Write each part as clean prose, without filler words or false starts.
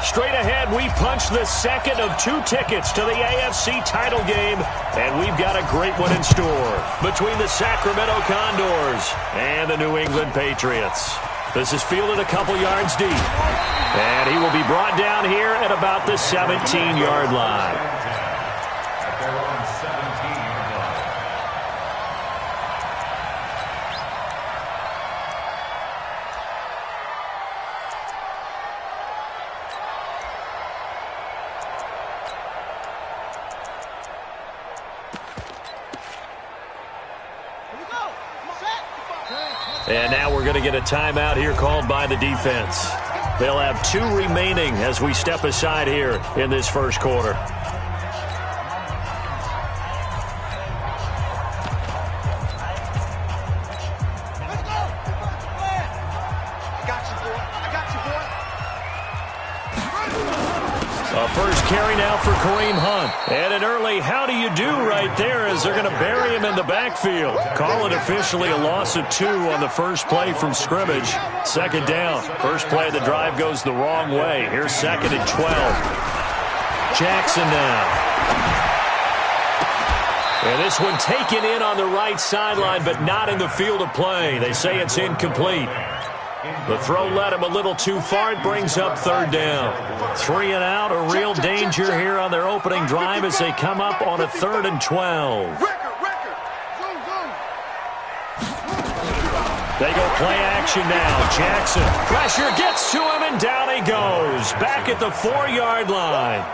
Straight ahead, we punch the second of 2 tickets to the AFC title game, and we've got a great one in store between the Sacramento Condors and the New England Patriots. This is fielded a couple yards deep, and he will be brought down here at about the 17-yard line. And now we're going to get a timeout here called by the defense. They'll have 2 remaining as we step aside here in this first quarter. First carry now for Kareem Hunt. And an early how do you do right there as they're going to bury him in the backfield. Call it officially a loss of 2 on the first play from scrimmage. Second down. First play of the drive goes the wrong way. Here's 2nd and 12. Jackson now. And this one taken in on the right sideline, but not in the field of play. They say it's incomplete. The throw led him a little too far. It brings up 3rd down. 3 and out, a real danger here on their opening drive as they come up on a 3rd and 12. They go play action now. Jackson, pressure gets to him, and down he goes. Back at the 4-yard line.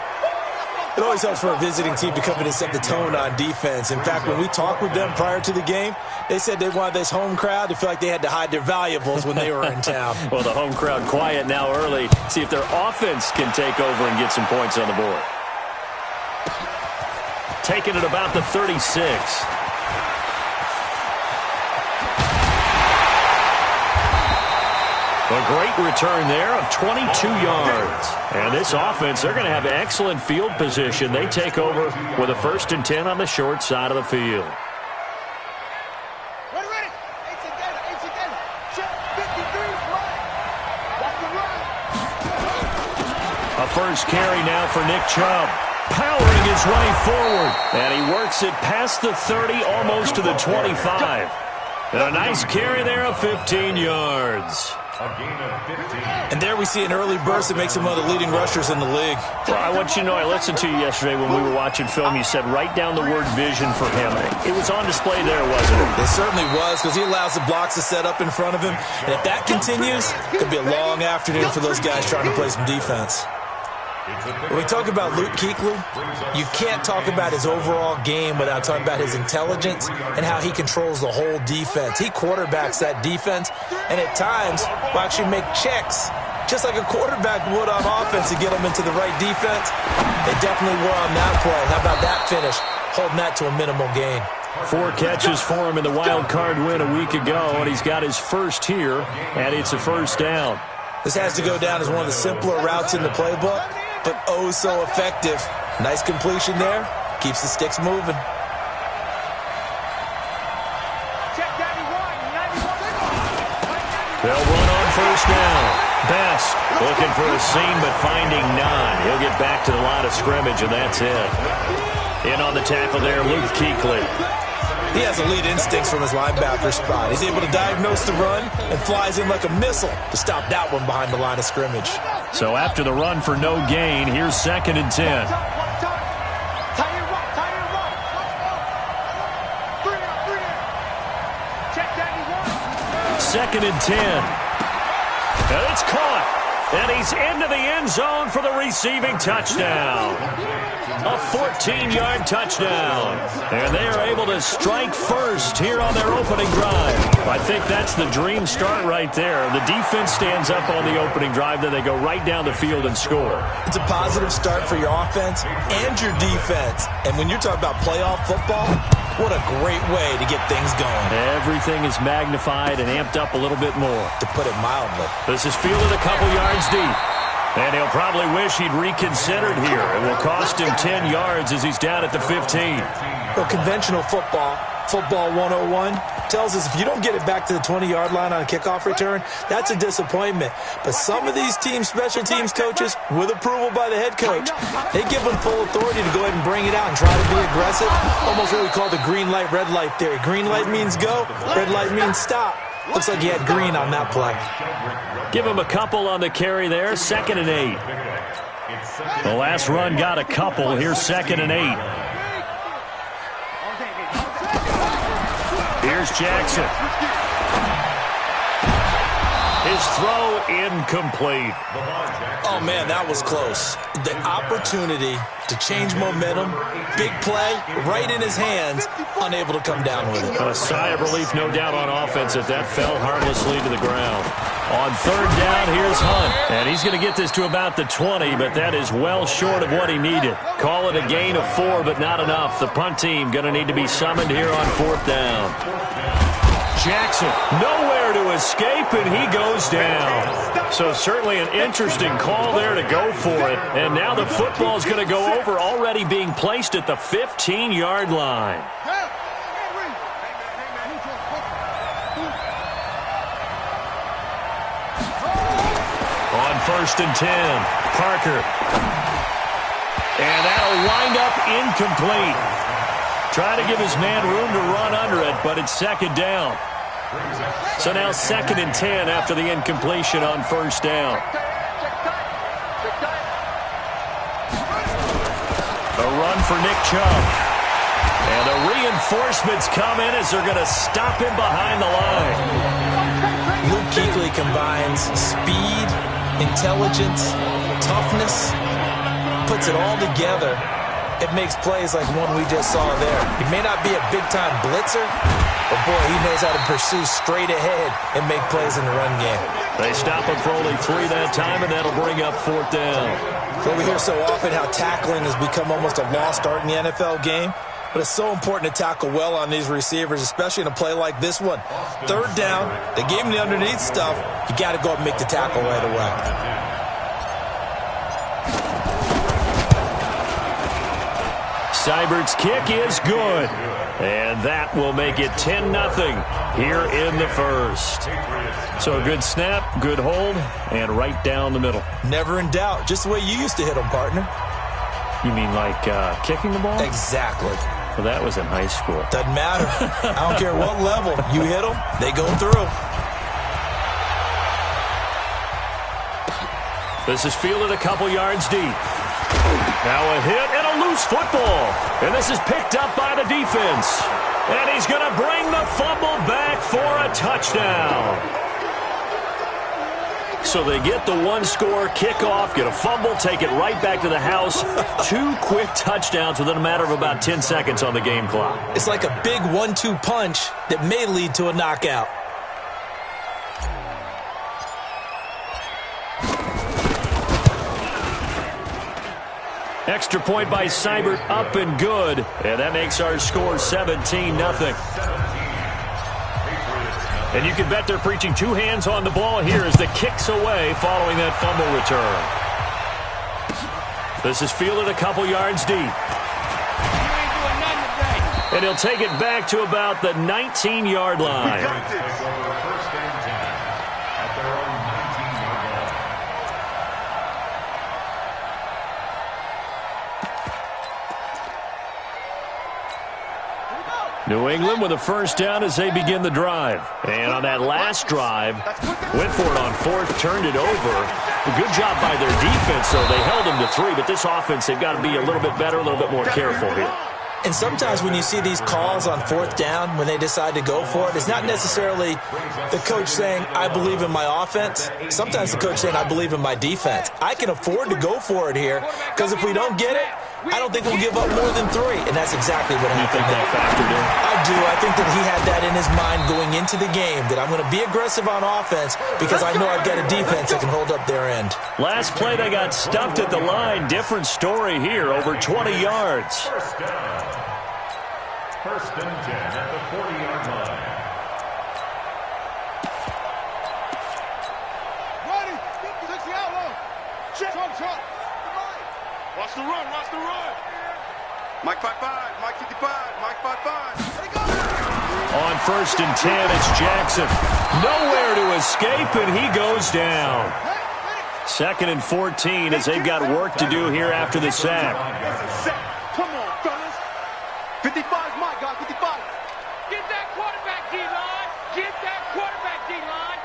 It always helps for a visiting team to come in and set the tone on defense. In fact, when we talked with them prior to the game, they said they wanted this home crowd to feel like they had to hide their valuables when they were in town. Well, the home crowd quiet now early. See if their offense can take over and get some points on the board. Taking it about the 36. A great return there of 22 yards. And this offense, they're going to have excellent field position. They take over with a 1st and 10 on the short side of the field. A first carry now for Nick Chubb. Powering his way forward. And he works it past the 30, almost to the 25. And a nice carry there of 15 yards. And there we see an early burst that makes him one of the leading rushers in the league. Well, I want you to know, I listened to you yesterday when we were watching film. You said write down the word vision for him. It was on display there, wasn't it? It certainly was, because he allows the blocks to set up in front of him. And if that continues, it could be a long afternoon for those guys trying to play some defense. When we talk about Luke Kuechly, you can't talk about his overall game without talking about his intelligence and how he controls the whole defense. He quarterbacks that defense, and at times will actually make checks, just like a quarterback would on offense, to get them into the right defense. They definitely were on that play. How about that finish, holding that to a minimal gain? 4 catches for him in the wild card win a week ago, and he's got his first here, and it's a 1st down. This has to go down as one of the simpler routes in the playbook, but oh so effective. Nice completion there. Keeps the sticks moving. They'll run on 1st down. Best looking for a seam, but finding none. He'll get back to the line of scrimmage, and that's it. In on the tackle there, Luke Kuechly. He has elite instincts from his linebacker spot. He's able to diagnose the run and flies in like a missile to stop that one behind the line of scrimmage. So after the run for no gain, here's 2nd and 10. 2nd and 10. And it's caught. And he's into the end zone for the receiving touchdown. A 14-yard touchdown. And they are able to strike first here on their opening drive. I think that's the dream start right there. The defense stands up on the opening drive, then they go right down the field and score. It's a positive start for your offense and your defense. And when you're talking about playoff football, what a great way to get things going. Everything is magnified and amped up a little bit more. To put it mildly. This is fielded a couple yards deep. And he'll probably wish he'd reconsidered here. It will cost him 10 yards as he's down at the 15. Well, conventional football Football 101 tells us if you don't get it back to the 20-yard line on a kickoff return, that's a disappointment. But some of these special teams coaches, with approval by the head coach, they give them full authority to go ahead and bring it out and try to be aggressive. Almost what we call the green light, red light theory. Green light means go, red light means stop. Looks like he had green on that play. Give him a couple on the carry there, 2nd and 8. The last run got a couple. Here's 2nd and 8. Here's Jackson. His throw incomplete. Oh, man, that was close. The opportunity to change momentum, big play, right in his hands, unable to come down with it. A sigh of relief, no doubt, on offense if that fell harmlessly to the ground. On 3rd down, here's Hunt. And he's going to get this to about the 20, but that is well short of what he needed. Call it a gain of 4, but not enough. The punt team going to need to be summoned here on 4th down. Jackson, nowhere to escape, and he goes down. So certainly an interesting call there to go for it. And now the football's going to go over, already being placed at the 15-yard line. On 1st and 10, Parker. And that'll wind up incomplete. Trying to give his man room to run under it, but it's 2nd down. So now 2nd and 10 after the incompletion on 1st down. A run for Nick Chubb. And the reinforcements come in as they're going to stop him behind the line. Luke Kuechly combines speed, intelligence, toughness, puts it all together. It makes plays like one we just saw there. He may not be a big-time blitzer, but, boy, he knows how to pursue straight ahead and make plays in the run game. They stop him for only 3 that time, and that'll bring up 4th down. Well, we hear so often how tackling has become almost a lost art in the NFL game, but it's so important to tackle well on these receivers, especially in a play like this one. 3rd down, they gave him the underneath stuff. You got to go up and make the tackle right away. Seibert's kick is good. And that will make it 10-0 here in the 1st. So a good snap, good hold, and right down the middle. Never in doubt. Just the way you used to hit them, partner. You mean like kicking the ball? Exactly. Well, that was in high school. Doesn't matter. I don't care what level. You hit them, they go through. This is fielded a couple yards deep. Now a hit and a loose football. And this is picked up by the defense. And he's going to bring the fumble back for a touchdown. So they get the 1-score kickoff, get a fumble, take it right back to the house. 2 quick touchdowns within a matter of about 10 seconds on the game clock. It's like a big 1-2 punch that may lead to a knockout. Extra point by Seibert, up and good. And that makes our score 17-0. And you can bet they're preaching 2 hands on the ball here as the kick's away following that fumble return. This is fielded a couple yards deep. And he'll take it back to about the 19-yard line. New England with a 1st down as they begin the drive. And on that last drive, went for it on 4th, turned it over. A good job by their defense, though. They held them to 3, but this offense, they've got to be a little bit better, a little bit more careful here. And sometimes when you see these calls on 4th down, when they decide to go for it, it's not necessarily the coach saying, I believe in my offense. Sometimes the coach saying, I believe in my defense. I can afford to go for it here, because if we don't get it, I don't think we'll give up more than 3, and that's exactly what happened. You think that factored in? I do. I think that he had that in his mind going into the game, that I'm going to be aggressive on offense because I know I've got a defense that can hold up their end. Last play, they got stuffed at the line. Different story here, over 20 yards. First and 10 at the 40-yard line. Ready, 60 out low. Check. Watch the run, watch the run. Mike 5-5, Mike 55, Mike 5-5. On 1st and 10, it's Jackson. Nowhere to escape, and he goes down. 2nd and 14 as they've got work to do here after the sack. Come on, fellas. 55's my guy, 55. Get that quarterback, D-line. Get that quarterback, D-line.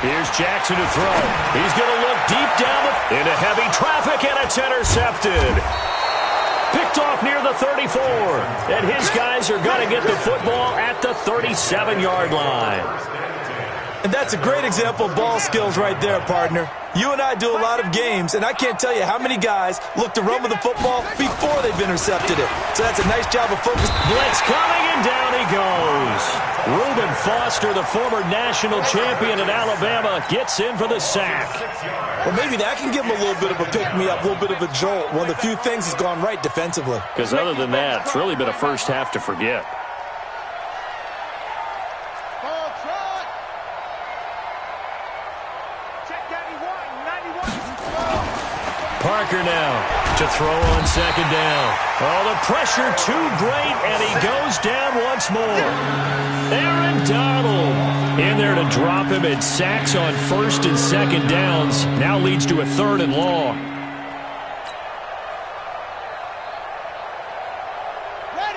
Here's Jackson to throw. He's going to look deep down into heavy traffic, and it's intercepted. Picked off near the 34. And his guys are going to get the football at the 37-yard line. And that's a great example of ball skills right there, partner. You and I do a lot of games, and I can't tell you how many guys look to run with the football before they've intercepted it. So that's a nice job of focus. Blitz coming, and down he goes. Reuben Foster, the former national champion at Alabama, gets in for the sack. Well, maybe that can give him a little bit of a pick-me-up, a little bit of a jolt. One of the few things has gone right defensively. Because other than that, it's really been a first half to forget. Parker now to throw on 2nd down. Oh, the pressure too great, and he goes down once more. Aaron Donald in there to drop him, and sacks on 1st and 2nd downs. Now leads to a 3rd and long.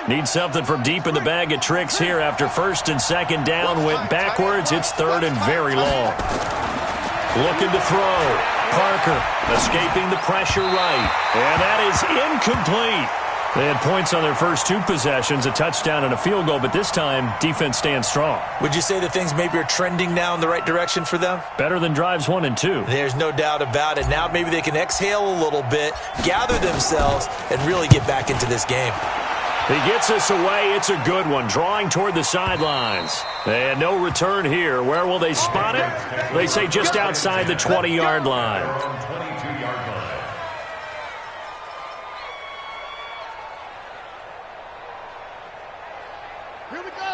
Need something from deep in the bag of tricks here after 1st and 2nd down went backwards. It's 3rd and very long. Looking to throw. Parker escaping the pressure right. And that is incomplete. They had points on their first 2 possessions, a touchdown and a field goal, but this time, defense stands strong. Would you say that things maybe are trending now in the right direction for them? Better than drives 1 and 2. There's no doubt about it. Now maybe they can exhale a little bit, gather themselves, and really get back into this game. He gets us away. It's a good one. Drawing toward the sidelines. And no return here. Where will they spot it? They say just outside the 20-yard line.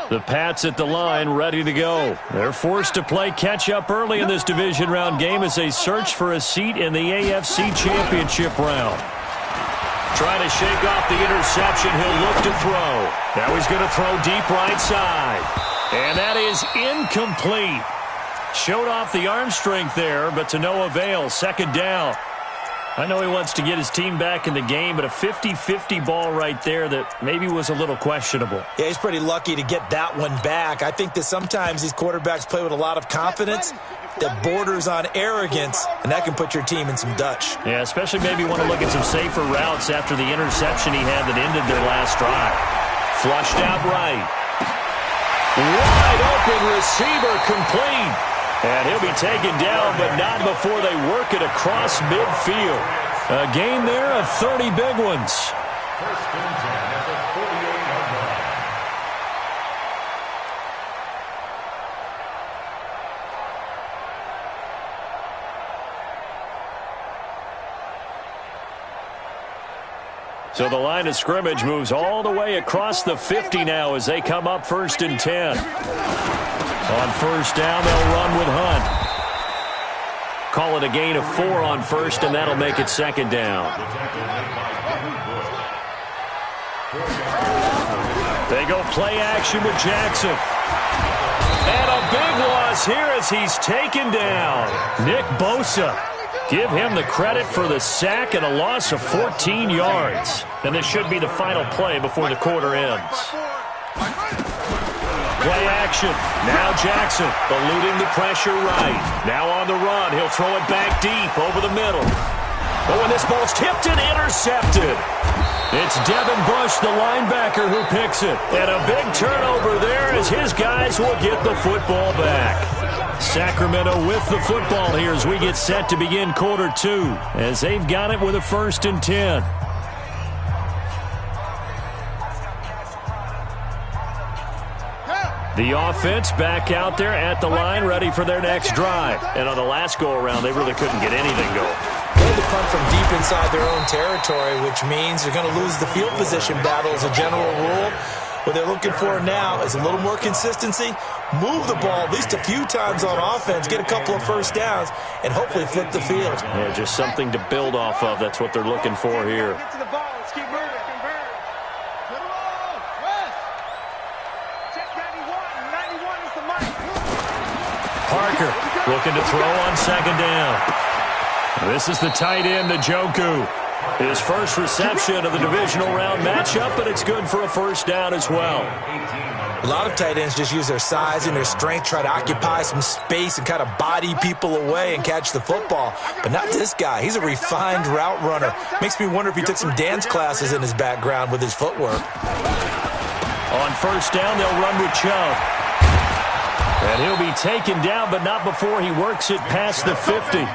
The Pats at the line, ready to go. They're forced to play catch-up early in this division round game as they search for a seat in the AFC Championship round. Trying to shake off the interception. He'll look to throw. Now he's going to throw deep right side. And that is incomplete. Showed off the arm strength there, but to no avail. 2nd down. I know he wants to get his team back in the game, but a 50-50 ball right there that maybe was a little questionable. Yeah, he's pretty lucky to get that one back. I think that sometimes these quarterbacks play with a lot of confidence that borders on arrogance, and that can put your team in some Dutch. Yeah, especially maybe want to look at some safer routes after the interception he had that ended their last drive. Flushed out right. Wide open receiver complete. And he'll be taken down, but not before they work it across midfield. A gain there of 30 big ones. 1st and 10 at the 48-yard line. So the line of scrimmage moves all the way across the 50 now as they come up 1st and 10. On 1st down, they'll run with Hunt. Call it a gain of 4 on 1st, and that'll make it 2nd down. They go play action with Jackson. And a big loss here as he's taken down. Nick Bosa. Give him the credit for the sack and a loss of 14 yards. And this should be the final play before the quarter ends. Play action. Now Jackson eluding the pressure right. Now on the run. He'll throw it back deep over the middle. Oh, and this ball's tipped and intercepted. It's Devin Bush, the linebacker, who picks it. And a big turnover there as his guys will get the football back. Sacramento with the football here as we get set to begin quarter 2 as they've got it with a 1st and 10. The offense back out there at the line, ready for their next drive. And on the last go-around, they really couldn't get anything going. They had to punt from deep inside their own territory, which means they're going to lose the field position battle as a general rule. What they're looking for now is a little more consistency, move the ball at least a few times on offense, get a couple of 1st downs, and hopefully flip the field. Yeah, just something to build off of. That's what they're looking for here. Get to the ball. Let's keep moving. Looking to throw on second down. This is the tight end, Njoku. His first reception of the divisional round matchup, but it's good for a first down as well. A lot of tight ends just use their size and their strength, try to occupy some space and kind of body people away and catch the football. But not this guy. He's a refined route runner. Makes me wonder if he took some dance classes in his background with his footwork. On first down, they'll run with Chubb. And he'll be taken down, but not before he works it past the 50.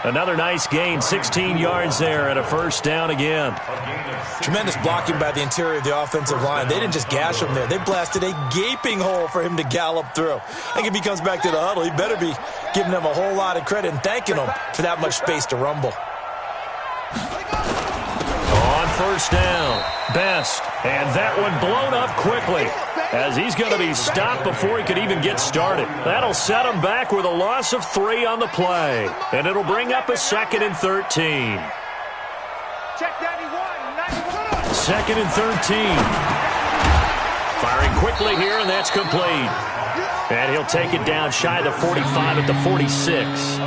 Another nice gain, 16 yards there, and a first down again. Tremendous blocking by the interior of the offensive line. They didn't just gash him there. They blasted a gaping hole for him to gallop through. I think if he comes back to the huddle, he better be giving them a whole lot of credit and thanking them for that much space to rumble. On first down, Best. And that one blown up quickly as he's going to be stopped before he could even get started. That'll set him back with a loss of 3 on the play. And it'll bring up a 2nd and 13. Check 91. Second and 13. Firing quickly here, and that's complete. And he'll take it down shy of the 45 at the 46.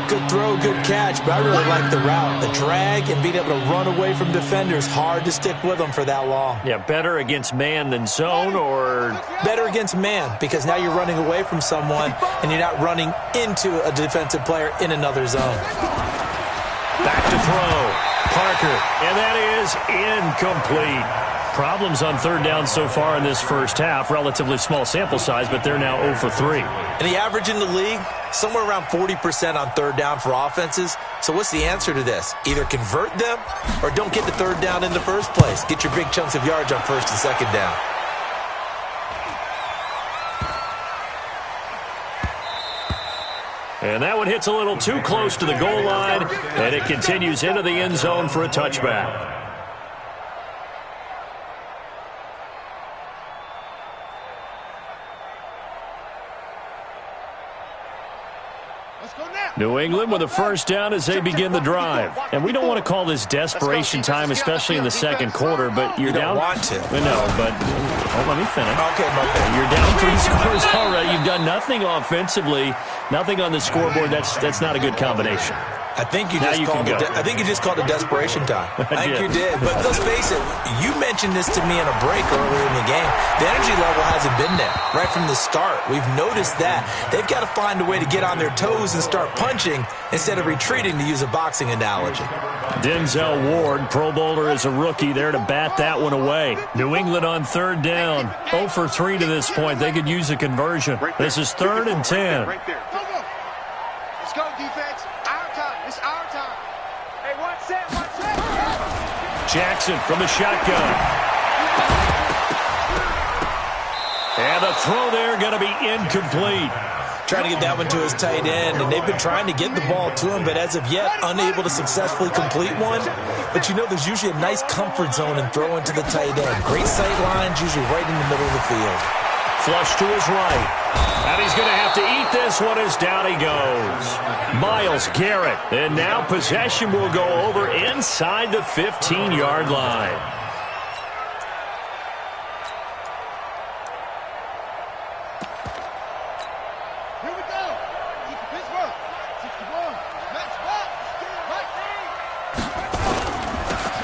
Good throw, good catch, but I really like the route. The drag and being able to run away from defenders, hard to stick with them for that long. Yeah, better against man than zone, or better against man, because now you're running away from someone and you're not running into a defensive player in another zone. Back to throw. Parker, and that is incomplete. Problems on third down so far in this first half. Relatively small sample size, but they're now 0 for 3. And the average in the league, somewhere around 40% on third down for offenses. So what's the answer to this? Either convert them or don't get the third down in the first place. Get your big chunks of yards on first and second down. And that one hits a little too close to the goal line, and it continues into the end zone for a touchback. New England with a first down as they begin the drive. And we don't want to call this desperation time, especially in the second quarter, but you're down. You don't want to. No, but let me finish. Okay. You're down 3 scores already. You've done nothing offensively, nothing on the scoreboard. That's not a good combination. I think you just called it desperation time. I think you did. But let's face it, you mentioned this to me in a break earlier in the game. The energy level hasn't been there right from the start. We've noticed that. They've got to find a way to get on their toes and start punching instead of retreating, to use a boxing analogy. Denzel Ward, Pro Bowler as a rookie, there to bat that one away. New England on third down. 0 for 3 to this point. They could use a conversion. This is 3rd and 10. Right there. Let's go, defense. Our time. It's our time. Hey, one set. Jackson from the shotgun. And the throw there going to be incomplete. Trying to get that one to his tight end, and they've been trying to get the ball to him, but as of yet, unable to successfully complete one. But you know, there's usually a nice comfort zone in throwing to the tight end. Great sight lines, usually right in the middle of the field. Flush to his right. And he's going to have to eat this one as down he goes. Myles Garrett. And now possession will go over inside the 15-yard line. Here we go. Pittsburgh. 61. Next spot.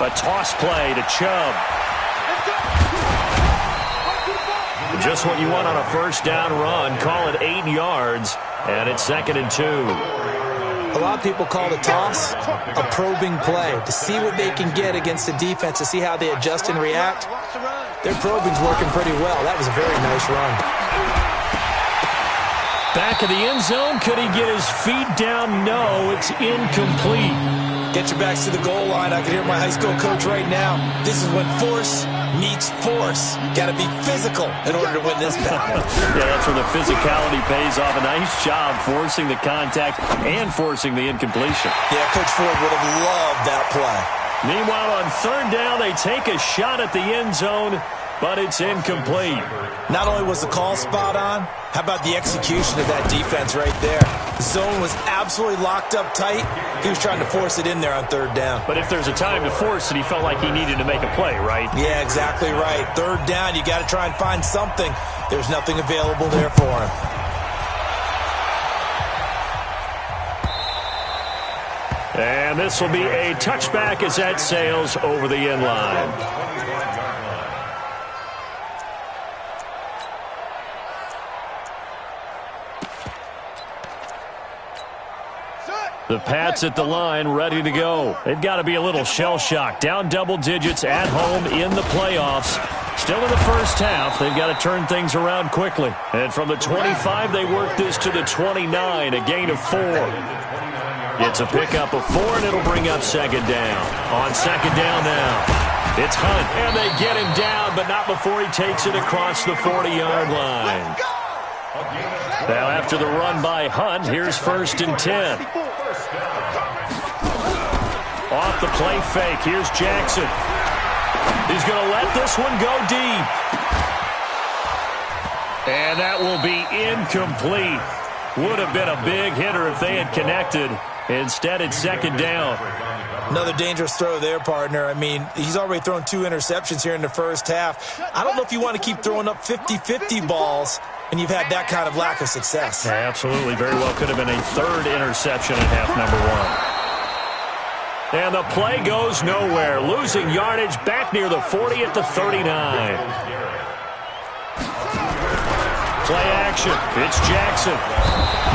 A toss play to Chubb. Just what you want on a first down run. Call it 8 yards, and it's 2nd and 2. A lot of people call the toss a probing play to see what they can get against the defense, to see how they adjust and react. Their probing's working pretty well. That was a very nice run. Back of the end zone. Could he get his feet down? No, it's incomplete. Get your backs to the goal line. I can hear my high school coach right now. This is when force meets force. Got to be physical in order to win this battle. Yeah, that's where the physicality pays off. A nice job forcing the contact and forcing the incompletion. Yeah, Coach Ford would have loved that play. Meanwhile, on third down, they take a shot at the end zone, but it's incomplete. Not only was the call spot on, how about the execution of that defense right there? The zone was absolutely locked up tight. He was trying to force it in there on third down. But if there's a time to force it, he felt like he needed to make a play, right? Yeah, exactly right. Third down, you got to try and find something. There's nothing available there for him. And this will be a touchback as that sails over the end line. The Pats at the line, ready to go. They've got to be a little shell-shocked. Down double digits at home in the playoffs. Still in the first half. They've got to turn things around quickly. And from the 25, they work this to the 29, a gain of 4. It's a pickup of 4, and it'll bring up second down. On second down now, it's Hunt. And they get him down, but not before he takes it across the 40-yard line. Now after the run by Hunt, here's 1st and 10. Off the play fake, here's Jackson. He's going to let this one go deep. And that will be incomplete. Would have been a big hitter if they had connected. Instead, it's second down. Another dangerous throw there, partner. I mean, he's already thrown 2 interceptions here in the first half. I don't know if you want to keep throwing up 50-50 balls and you've had that kind of lack of success. Yeah, absolutely. Very well could have been a 3rd interception in half number 1. And the play goes nowhere. Losing yardage back near the 40 at the 39. Play action. It's Jackson.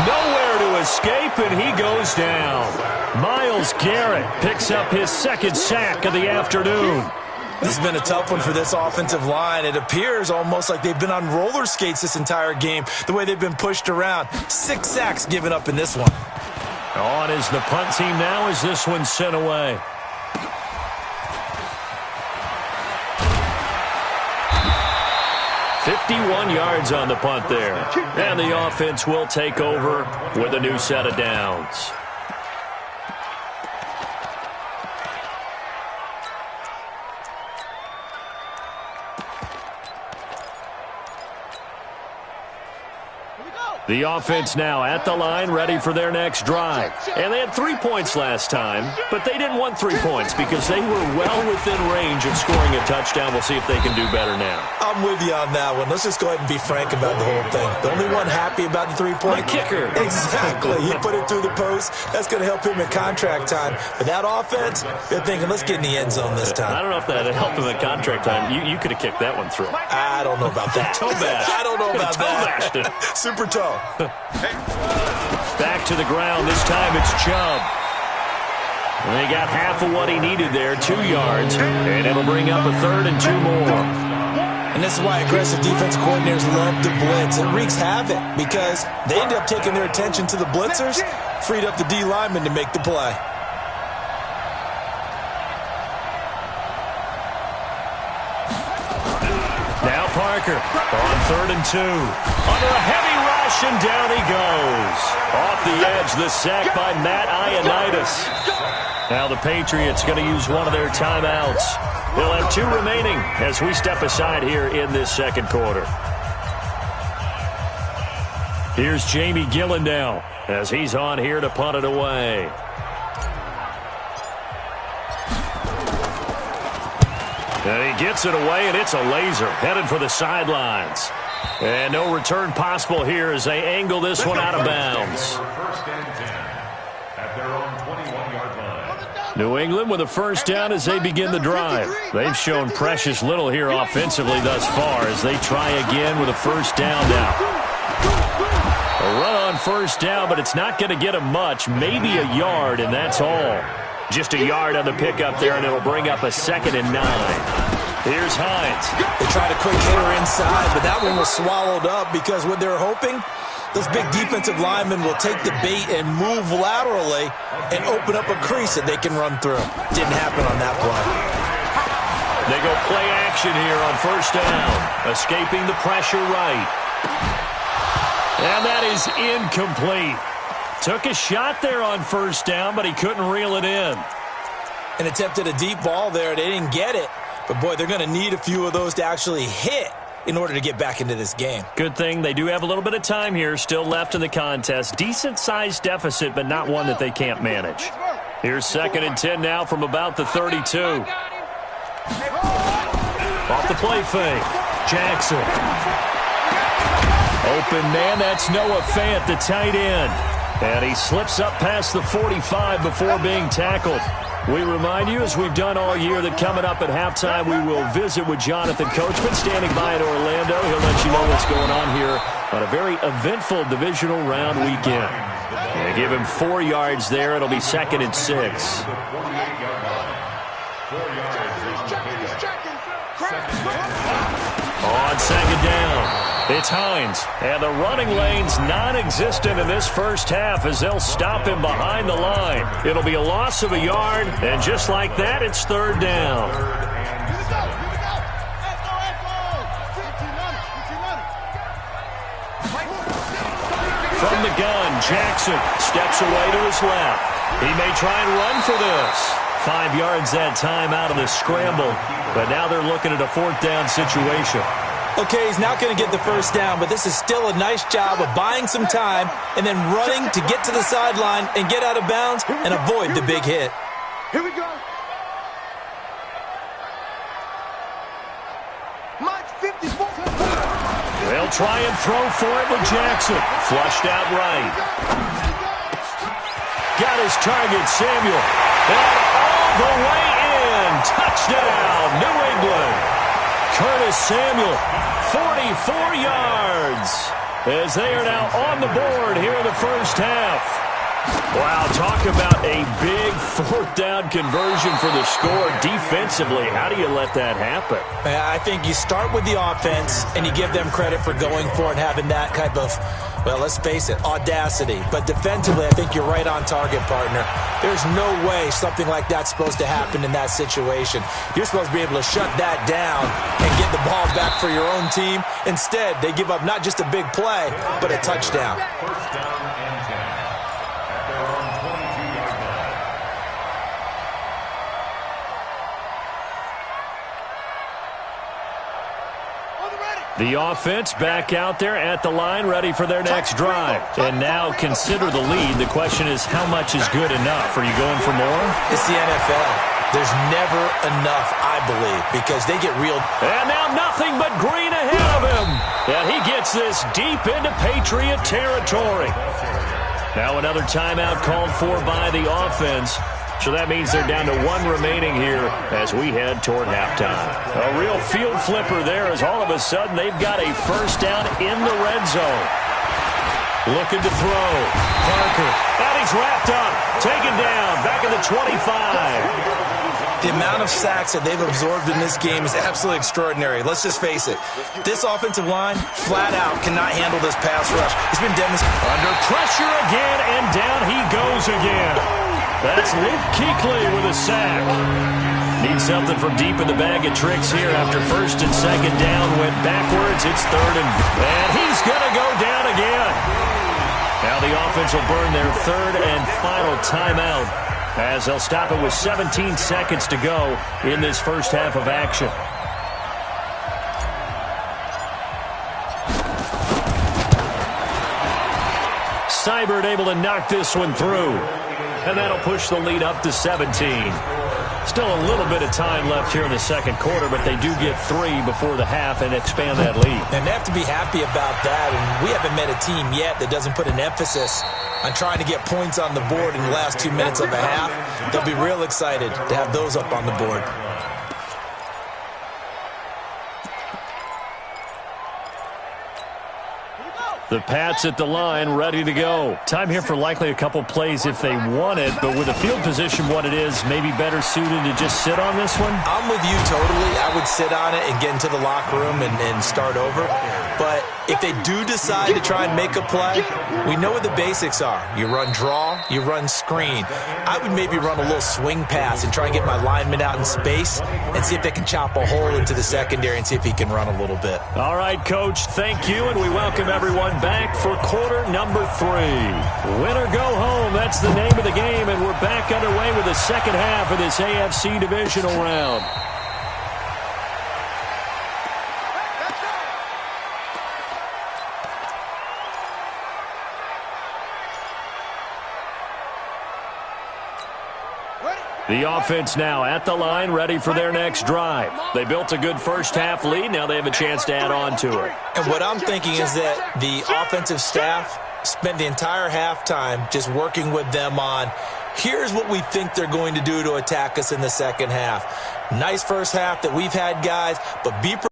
Nowhere to escape, and he goes down. Myles Garrett picks up his 2nd sack of the afternoon. This has been a tough one for this offensive line. It appears almost like they've been on roller skates this entire game, the way they've been pushed around. 6 sacks given up in this one. On is the punt team now as this one's sent away. $51 yards on the punt there. And the offense will take over with a new set of downs. The offense now at the line, ready for their next drive. And they had 3 points last time, but they didn't want 3 points because they were well within range of scoring a touchdown. We'll see if they can do better now. I'm with you on that one. Let's just go ahead and be frank about the whole thing. The only one happy about the 3-point? The kicker. Exactly. He put it through the post. That's going to help him in contract time. But that offense, they're thinking, let's get in the end zone this time. I don't know if that helped him in contract time. You could have kicked that one through. I don't know about that. Toe bash. I don't know about that. Super toe. Back to the ground. This time it's Chubb. And they got half of what he needed there, 2 yards. And it'll bring up a 3rd and 2 more. And this is why aggressive defensive coordinators love to blitz. It wreaks havoc because they end up taking their attention to the blitzers, freed up the D lineman to make the play. Now Parker on 3rd and 2. Under a heavy rush, and down he goes. Off the edge, the sack by Matt Ioannidis. Now the Patriots going to use one of their timeouts. They'll have 2 remaining as we step aside here in this second quarter. Here's Jamie Gillen now as he's on here to punt it away. And he gets it away, and it's a laser headed for the sidelines. And no return possible here as they angle this one out of bounds. New England with a first down as they begin the drive. They've shown precious little here offensively thus far as they try again with a first down now. A run on first down, but it's not going to get them much. Maybe a yard, and that's all. Just a yard on the pickup there, and it'll bring up a 2nd and 9. Here's Hines. They tried a quick hitter inside, but that one was swallowed up because what they're hoping, those big defensive linemen will take the bait and move laterally and open up a crease that they can run through. Didn't happen on that play. They go play action here on first down. Escaping the pressure right. And that is incomplete. Took a shot there on first down, but he couldn't reel it in. And attempted a deep ball there. They didn't get it. But, boy, they're going to need a few of those to actually hit in order to get back into this game. Good thing they do have a little bit of time here still left in the contest. Decent-sized deficit, but not one that they can't manage. Here's 2nd and 10 now from about the 32. Off the play fake. Jackson. Open man, that's Noah Fant, the tight end. And he slips up past the 45 before being tackled. We remind you, as we've done all year, that coming up at halftime, we will visit with Jonathan Coachman standing by in Orlando. He'll let you know what's going on here on a very eventful divisional round weekend. They give him 4 yards there. It'll be 2nd and 6. On 2nd down, it's Hines. And the running lane's non-existent in this first half as they'll stop him behind the line. It'll be a loss of a yard, and just like that, it's 3rd down. From the gun, Jackson steps away to his left. He may try and run for this. 5 yards that time out of the scramble, but now they're looking at a 4th down situation. Okay, he's not going to get the first down, but this is still a nice job of buying some time and then running to get to the sideline and get out of bounds and avoid the big hit. Here we go. Mike 54. They'll try and throw for it with Jackson. Flushed out right. Got his target, Samuel. And all the way in. Touchdown, New England. Curtis Samuel, 44 yards, as they are now on the board here in the first half. Wow, talk about a big 4th down conversion for the score. Defensively, how do you let that happen? I think you start with the offense, and you give them credit for going for it and having that type of, well, let's face it, audacity. But defensively, I think you're right on target, partner. There's no way something like that's supposed to happen in that situation. You're supposed to be able to shut that down and get the ball back for your own team. Instead, they give up not just a big play, but a touchdown. First down and 10. At their own 22-yard line. The offense back out there at the line, ready for their next drive. And now consider the lead. The question is, how much is good enough? Are you going for more? It's the NFL. There's never enough, I believe, because they get real. And now nothing but green ahead of him. And he gets this deep into Patriot territory. Now another timeout called for by the offense. So that means they're down to 1 remaining here as we head toward halftime. A real field flipper there as all of a sudden they've got a first down in the red zone. Looking to throw. Parker. And he's wrapped up. Taken down. Back at the 25. The amount of sacks that they've absorbed in this game is absolutely extraordinary. Let's just face it. This offensive line, flat out, cannot handle this pass rush. It's been demonstrated. Under pressure again, and down he goes again. That's Luke Kuechly with a sack. Needs something from deep in the bag of tricks here after 1st and 2nd down. Went backwards. It's 3rd and he's going to go down again. Now the offense will burn their 3rd and final timeout as they'll stop it with 17 seconds to go in this first half of action. Seibert able to knock this one through. And that'll push the lead up to 17. Still a little bit of time left here in the second quarter, but they do get 3 before the half and expand that lead. And they have to be happy about that. And we haven't met a team yet that doesn't put an emphasis on trying to get points on the board in the last 2 minutes of a half. They'll be real excited to have those up on the board. The Pats at the line, ready to go. Time here for likely a couple plays if they want it, but with the field position what it is, maybe better suited to just sit on this one? I'm with you totally. I would sit on it and get into the locker room and start over. But if they do decide to try and make a play, we know what the basics are. You run draw, you run screen. I would maybe run a little swing pass and try and get my lineman out in space and see if they can chop a hole into the secondary and see if he can run a little bit. All right, Coach, thank you, and we welcome everyone back for quarter number 3. Win or go home, that's the name of the game, and we're back underway with the second half of this AFC divisional round. The offense now at the line, ready for their next drive. They built a good first half lead. Now they have a chance to add on to it. And what I'm thinking is that the offensive staff spent the entire halftime just working with them on, here's what we think they're going to do to attack us in the second half. Nice first half that we've had, guys, but be prepared.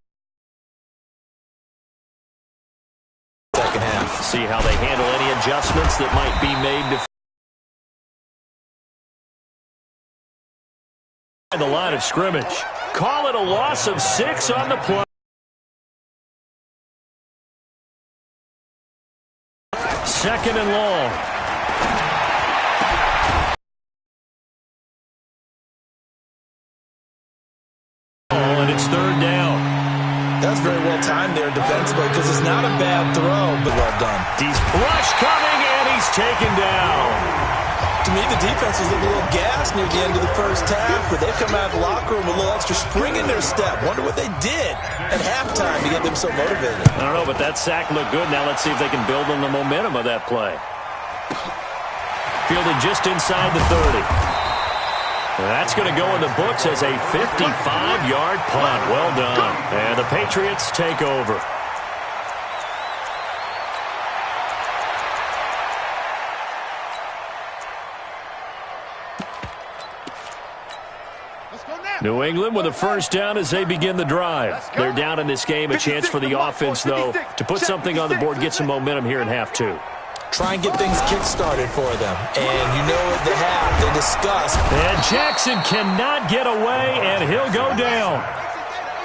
Second half. See how they handle any adjustments that might be made to the line of scrimmage. Call it a loss of 6 on the play. Second and long. And it's third down. That's very well timed there defensively because it's not a bad throw, but well done. He's rush coming, and he's taken down. To me, the defense was a little gassed near the end of the first half, but they come out of the locker room with a little extra spring in their step. Wonder what they did at halftime to get them so motivated. I don't know, but that sack looked good. Now let's see if they can build on the momentum of that play. Fielded just inside the 30. That's going to go in the books as a 55-yard punt. Well done. And the Patriots take over. New England with a first down as they begin the drive. They're down in this game. A chance for the offense, though, to put something on the board, get some momentum here in half two. Try and get things kick-started for them. And you know at the half, they discuss. And Jackson cannot get away, and he'll go down.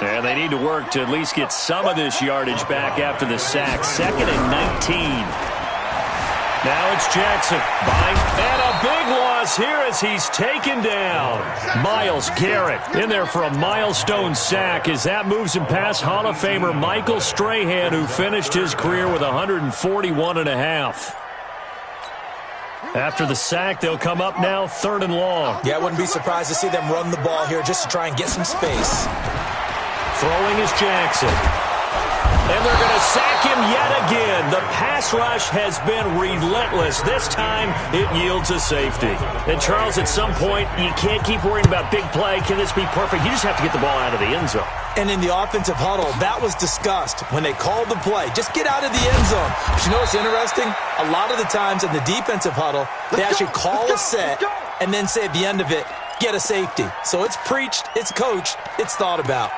And they need to work to at least get some of this yardage back after the sack. 2nd and 19. Now it's Jackson. And a big loss here as he's taken down. Myles Garrett in there for a milestone sack as that moves him past Hall of Famer Michael Strahan, who finished his career with 141.5. After the sack, they'll come up now 3rd and long. Yeah, I wouldn't be surprised to see them run the ball here just to try and get some space. Throwing is Jackson. And they're going to sack him yet again. The pass rush has been relentless. This time, it yields a safety. And, Charles, at some point, you can't keep worrying about big play. Can this be perfect? You just have to get the ball out of the end zone. And in the offensive huddle, that was discussed when they called the play. Just get out of the end zone. But you know what's interesting? A lot of the times in the defensive huddle, they actually call a set and then say at the end of it, get a safety. So it's preached, it's coached, it's thought about.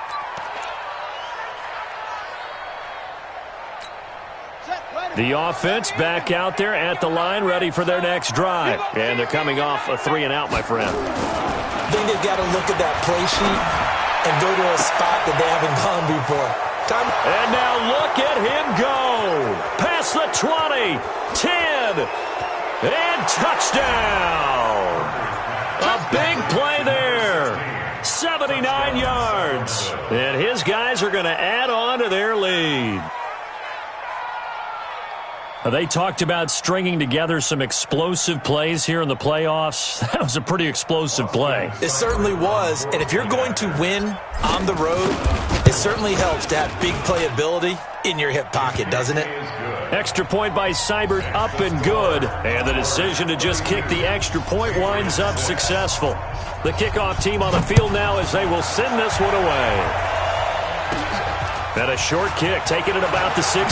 The offense back out there at the line, ready for their next drive. And they're coming off a 3-and-out, my friend. I think they've got to look at that play sheet and go to a spot that they haven't gone before. And now look at him go. Past the 20, 10, and touchdown. A big play there. 79 yards. And his guys are going to add on to their lead. They talked about stringing together some explosive plays here in the playoffs. That was a pretty explosive play. It certainly was. And if you're going to win on the road, it certainly helps to have big playability in your hip pocket, doesn't it? Extra point by Seibert, up and good. And the decision to just kick the extra point winds up successful. The kickoff team on the field now as they will send this one away. And a short kick, taking it about the 16.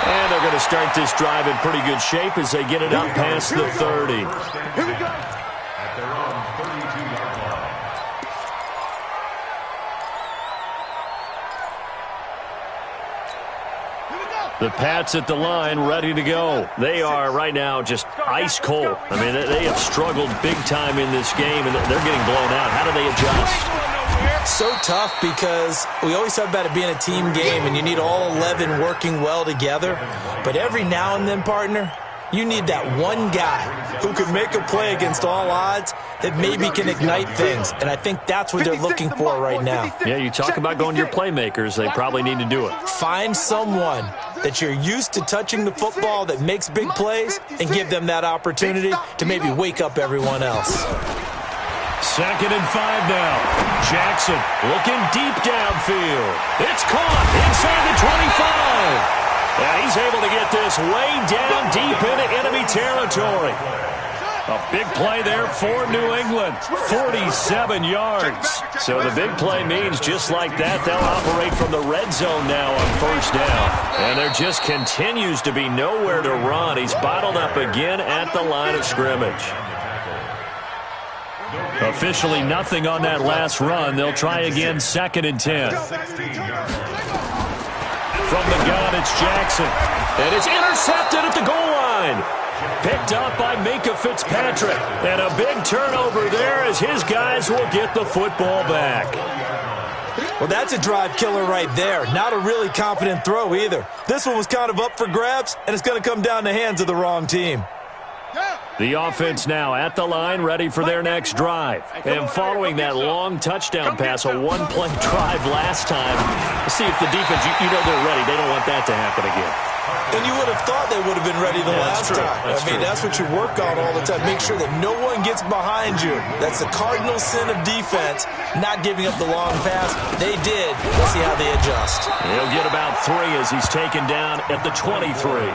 And they're going to start this drive in pretty good shape as they get it up past the 30. Here we go. At their own 32-yard line. The Pats at the line, ready to go. They are right now just ice cold. I mean, they have struggled big time in this game, and they're getting blown out. How do they adjust? So tough because we always talk about it being a team game and you need all 11 working well together. But every now and then, partner, you need that one guy who can make a play against all odds that maybe can ignite things. And I think that's what they're looking for right now. Yeah, you talk about going to your playmakers. They probably need to do it. Find someone that you're used to touching the football that makes big plays and give them that opportunity to maybe wake up everyone else. 2nd and 5 now. Jackson looking deep downfield. It's caught inside the 25. And he's able to get this way down deep into enemy territory. A big play there for New England, 47 yards. So the big play means just like that, they'll operate from the red zone now on first down. And there just continues to be nowhere to run. He's bottled up again at the line of scrimmage. Officially nothing on that last run. They'll try again, 2nd and 10. From the gun, it's Jackson. And it's intercepted at the goal line. Picked up by Minka Fitzpatrick. And a big turnover there as his guys will get the football back. Well, that's a drive killer right there. Not a really confident throw either. This one was kind of up for grabs, and it's going to come down the hands of the wrong team. The offense now at the line, ready for their next drive. And following that long touchdown pass, a one-play drive last time, let's see if the defense, you know they're ready. They don't want that to happen again. And you would have thought they would have been ready the last time. That's what you work on all the time. Make sure that no one gets behind you. That's the cardinal sin of defense, not giving up the long pass. They did. Let's see how they adjust. He'll get about 3 as he's taken down at the 23.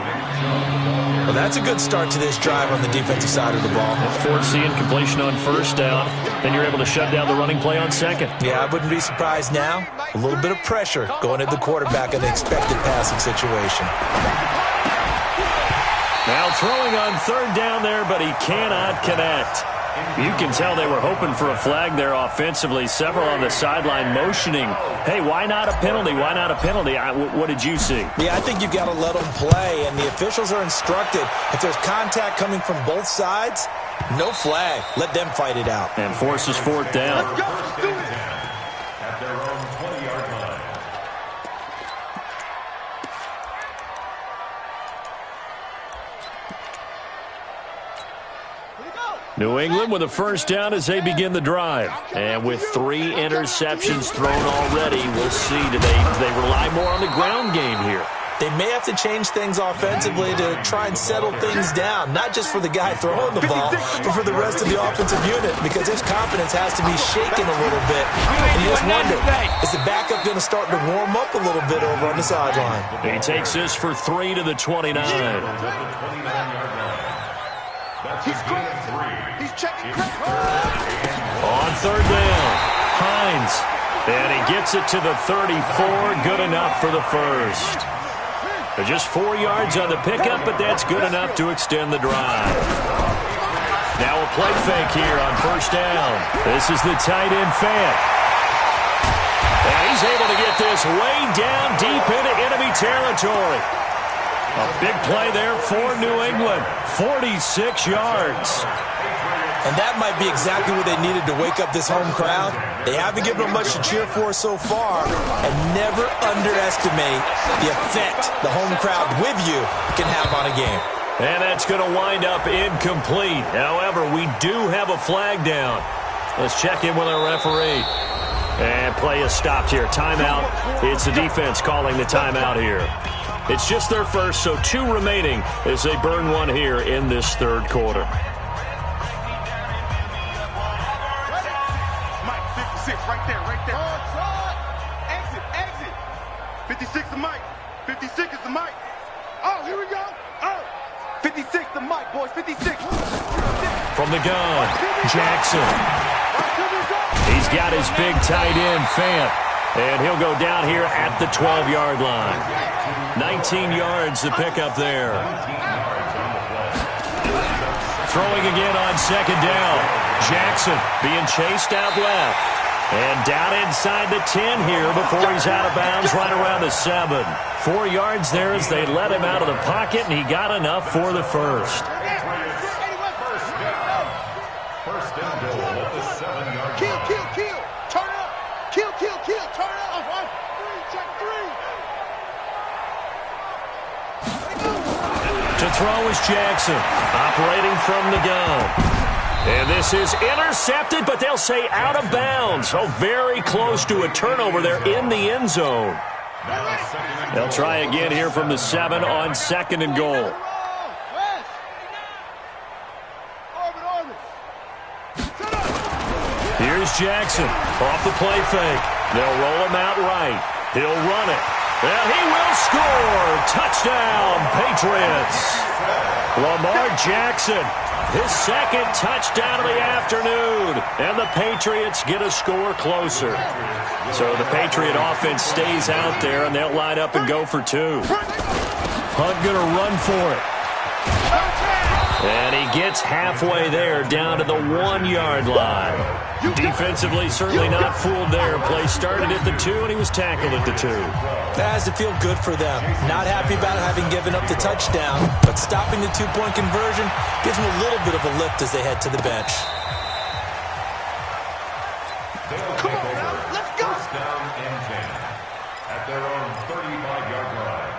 Well, that's a good start to this drive on the defensive side of the ball. Forcing completion on first down. Then you're able to shut down the running play on second. Yeah, I wouldn't be surprised now. A little bit of pressure going at the quarterback in the expected passing situation. Now throwing on third down there, but he cannot connect. You can tell they were hoping for a flag there offensively. Several on the sideline motioning, hey, why not a penalty? Why not a penalty? What did you see? Yeah, I think you've got to let them play, and the officials are instructed. If there's contact coming from both sides, no flag. Let them fight it out. And forces 4th down. At their own 20-yard line. New England with a first down as they begin the drive. And with 3 interceptions thrown already, we'll see. Do they rely more on the ground game here? They may have to change things offensively to try and settle things down, not just for the guy throwing the ball, but for the rest of the offensive unit, because his confidence has to be shaken a little bit. And you just wonder, is the backup going to start to warm up a little bit over on the sideline? He takes this for 3 to the 29. He's checking On third down, Hines. And he gets it to the 34. Good enough for the first. They're just 4 yards on the pickup, but that's good enough to extend the drive. Now a play fake here on first down. This is the tight end Fant. And he's able to get this way down deep into enemy territory. A big play there for New England. 46 yards. And that might be exactly what they needed to wake up this home crowd. They haven't given them much to cheer for so far, and never underestimate the effect the home crowd with you can have on a game. And that's going to wind up incomplete. However, we do have a flag down. Let's check in with our referee. And play is stopped here. Timeout. It's the defense calling the timeout here. It's just their first, so 2 remaining as they burn 1 here in this third quarter. Mike, 56, right there. Exit. 56 the Mike. 56 is the Mike. Oh, here we go. Oh, 56 the Mike, boys. 56. From the gun, Jackson. He's got his big tight end, Fant. And he'll go down here at the 12-yard line. 19 yards to pick up there. Throwing again on second down. Jackson being chased out left. And down inside the 10 here before he's out of bounds right around the 7. 4 yards there as they let him out of the pocket, and he got enough for the first. First and goal at the 7-yard line. Kill. Turn up. Kill. Turn up. Check 3. To throw is Jackson, operating from the gun. And this is intercepted, but they'll say out of bounds. Oh, very close to a turnover there in the end zone. They'll try again here from the 7 on 2nd and goal. Here's Jackson off the play fake. They'll roll him out right. He'll run it. And he will score. Touchdown, Patriots. Lamar Jackson, His second touchdown of the afternoon. And the Patriots get a score closer. So the Patriot offense stays out there, and they'll line up and go for two. Hunt going to run for it. And he gets halfway there, down to the 1-yard line. Defensively, certainly not fooled there. Play started at the 2, and he was tackled at the 2. That has to feel good for them. Not happy about having given up the touchdown, but stopping the 2-point conversion gives them a little bit of a lift as they head to the bench. Come on now, let's go. First down and 10 at their own 35-yard line.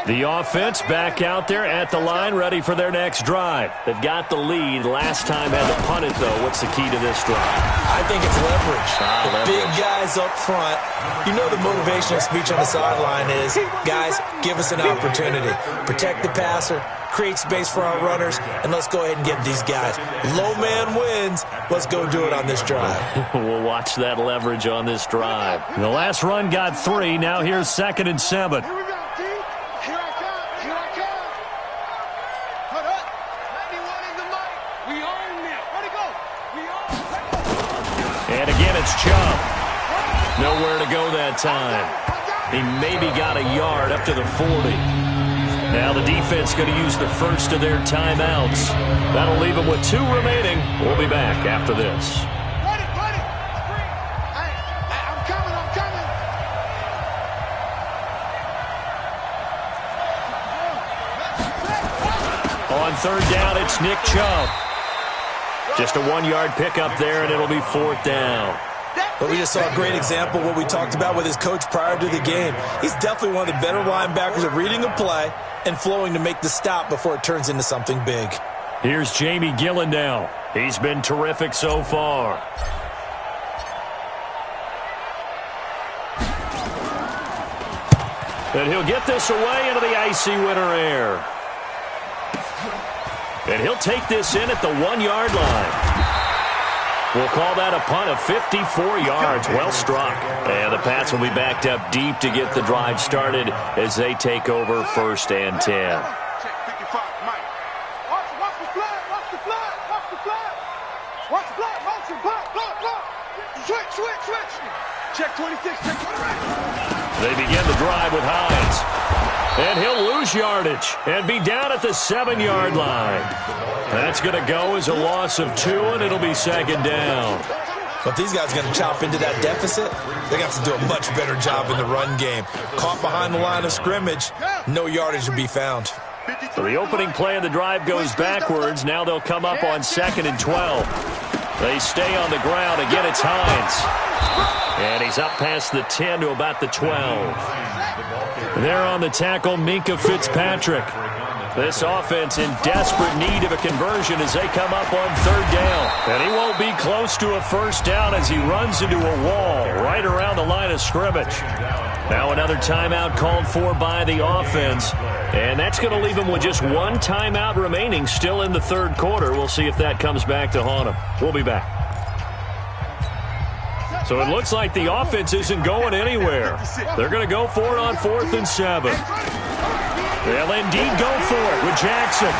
The offense back out there at the line, ready for their next drive. They've got the lead. Last time had to punt it, though. What's the key to this drive? I think it's leverage. The leverage. big guys up front. You know the motivational speech on the sideline is, guys, give us an opportunity. Protect the passer, create space for our runners, and let's go ahead and get these guys. Low man wins. Let's go do it on this drive. We'll watch that leverage on this drive. The last run got 3. Now here's 2nd and 7. Here we go, D. Here I come. Here I come. Hold up. 91 in the mic. We own it. Where'd it go? We own it. And again, it's Chubb. Nowhere to go that time. He maybe got a yard up to the 40. Now the defense going to use the first of their timeouts. That'll leave them with 2 remaining. We'll be back after this. Run it. Spring. Hey, I'm coming. On 3rd down, it's Nick Chubb. Just a 1-yard pickup there, and it'll be 4th down. But we just saw a great example of what we talked about with his coach prior to the game. He's definitely one of the better linebackers at reading a play and flowing to make the stop before it turns into something big. Here's Jamie Gillen now. He's been terrific so far. And he'll get this away into the icy winter air. And he'll take this in at the 1-yard line. We'll call that a punt of 54 yards. Well struck. And the Pats will be backed up deep to get the drive started as they take over 1st and 10. Check 55, Mike. Watch the flag. Watch the flag. Motion. Block. Switch. Check 26, check 26. They begin the drive with Hines. And he'll lose yardage and be down at the 7-yard line. That's going to go as a loss of 2, and it'll be 2nd down. But these guys are going to chop into that deficit. They're going to have to do a much better job in the run game. Caught behind the line of scrimmage, no yardage to be found. So the opening play of the drive goes backwards. Now they'll come up on 2nd and 12. They stay on the ground. Again, it's Hines. And he's up past the 10 to about the 12. There on the tackle, Minkah Fitzpatrick. This offense in desperate need of a conversion as they come up on 3rd down. And he won't be close to a 1st down as he runs into a wall right around the line of scrimmage. Now another timeout called for by the offense. And that's going to leave him with just 1 timeout remaining still in the 3rd quarter. We'll see if that comes back to haunt him. We'll be back. So it looks like the offense isn't going anywhere. They're going to go for it on 4th and 7. They'll indeed go for it with Jackson.